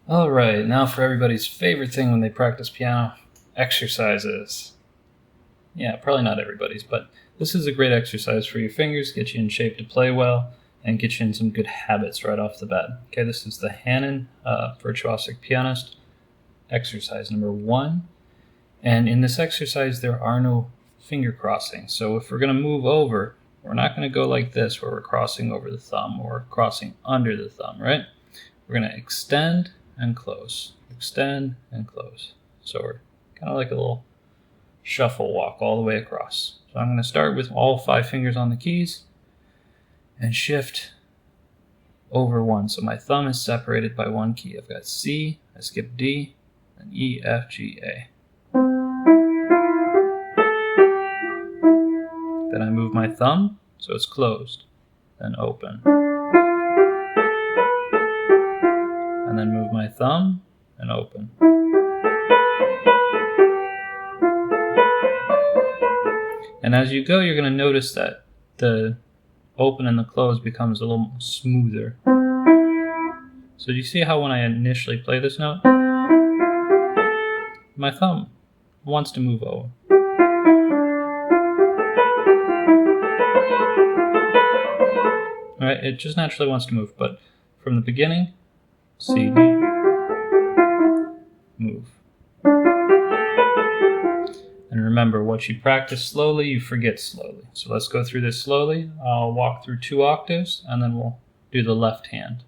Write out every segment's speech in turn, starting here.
Alright, now for everybody's favorite thing when they practice piano, exercises. Yeah, probably not everybody's, but this is a great exercise for your fingers, get you in shape to play well, and get you in some good habits right off the bat. Okay, this is the Hanon virtuosic pianist, exercise number 1. And in this exercise, there are no finger crossing. So if we're going to move over, we're not going to go like this, where we're crossing over the thumb or crossing under the thumb, right? We're going to extend and close, extend and close. So we're kind of like a little shuffle walk all the way across. So I'm going to start with all 5 fingers on the keys and shift over 1. So my thumb is separated by 1 key. I've got C, I skip D, and E, F, G, A. Then I move my thumb, so it's closed, then open. And then move my thumb and open. And as you go, you're going to notice that the open and the close becomes a little smoother. So do you see how when I initially play this note, my thumb wants to move over. All right, it just naturally wants to move, but from the beginning, C, D, move. And remember, what you practice slowly, you forget slowly. So let's go through this slowly. I'll walk through 2 octaves, and then we'll do the left hand.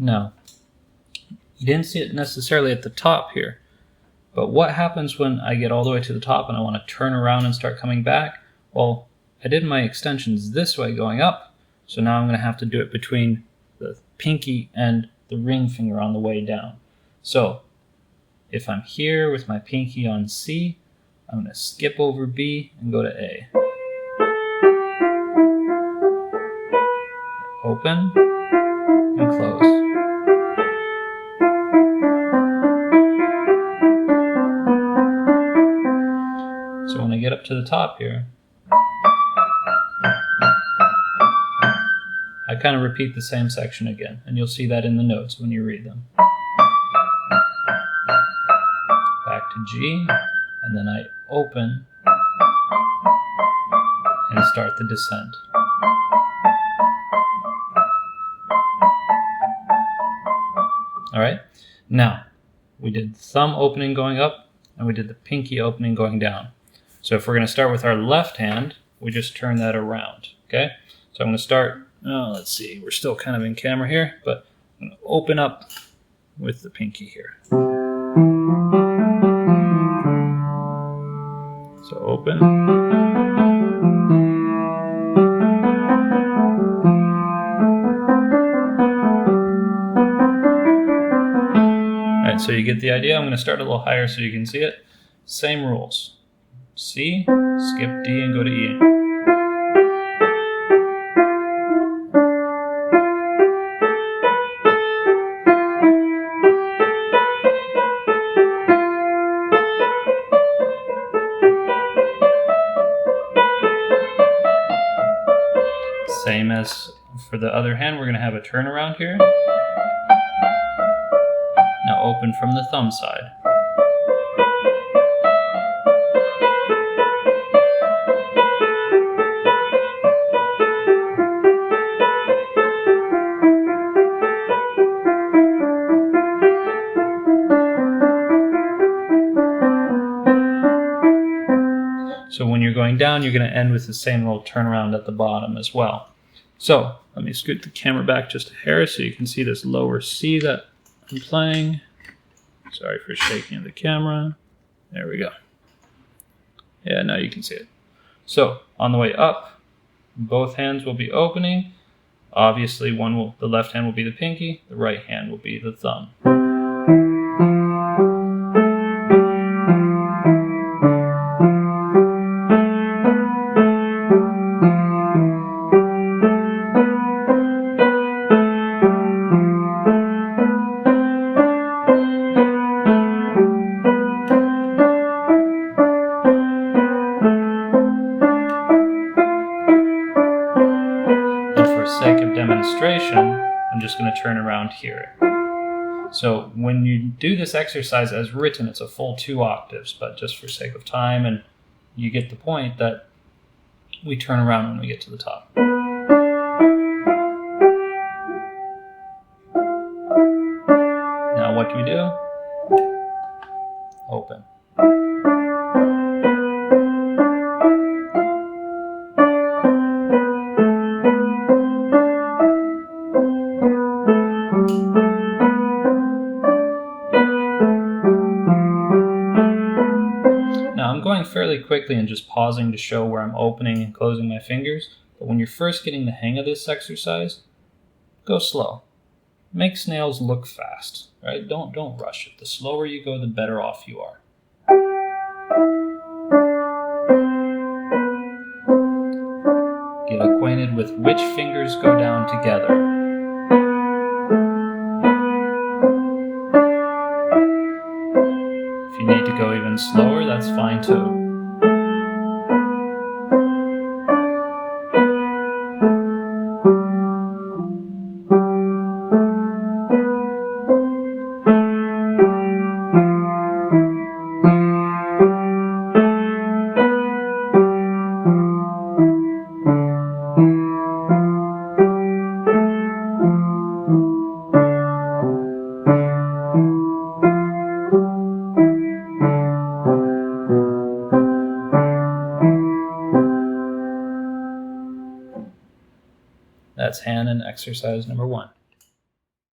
Now, you didn't see it necessarily at the top here, but what happens when I get all the way to the top and I want to turn around and start coming back? Well, I did my extensions this way going up, so now I'm going to have to do it between the pinky and the ring finger on the way down. So if I'm here with my pinky on C, I'm going to skip over B and go to A. Open and close. So when I get up to the top here, I kind of repeat the same section again, and you'll see that in the notes when you read them. Back to G, and then I open and start the descent. All right, now we did the thumb opening going up, and we did the pinky opening going down. So if we're going to start with our left hand, we just turn that around, okay? So I'm going to start, let's see, we're still kind of in camera here, but I'm going to open up with the pinky here. So open. All right, so you get the idea. I'm going to start a little higher so you can see it. Same rules. C, skip D and go to E. Same as for the other hand, we're going to have a turnaround here. Now open from the thumb side. you're going down, you're going to end with the same little turnaround at the bottom as well. So let me scoot the camera back just a hair so you can see this lower C that I'm playing. Sorry for shaking the camera. There we go. Yeah, now you can see it. So on the way up, both hands will be opening. Obviously, the left hand will be the pinky, the right hand will be the thumb. For sake of demonstration, I'm just going to turn around here. So when you do this exercise as written, it's a full 2 octaves, but just for sake of time, and you get the point that we turn around when we get to the top. Now what do we do? Open. Now I'm going fairly quickly and just pausing to show where I'm opening and closing my fingers, but when you're first getting the hang of this exercise, go slow. Make snails look fast, right? Don't rush it. The slower you go, the better off you are. Get acquainted with which fingers go down together. If you need to go even slower, that's fine too. That's Hanon exercise number 1.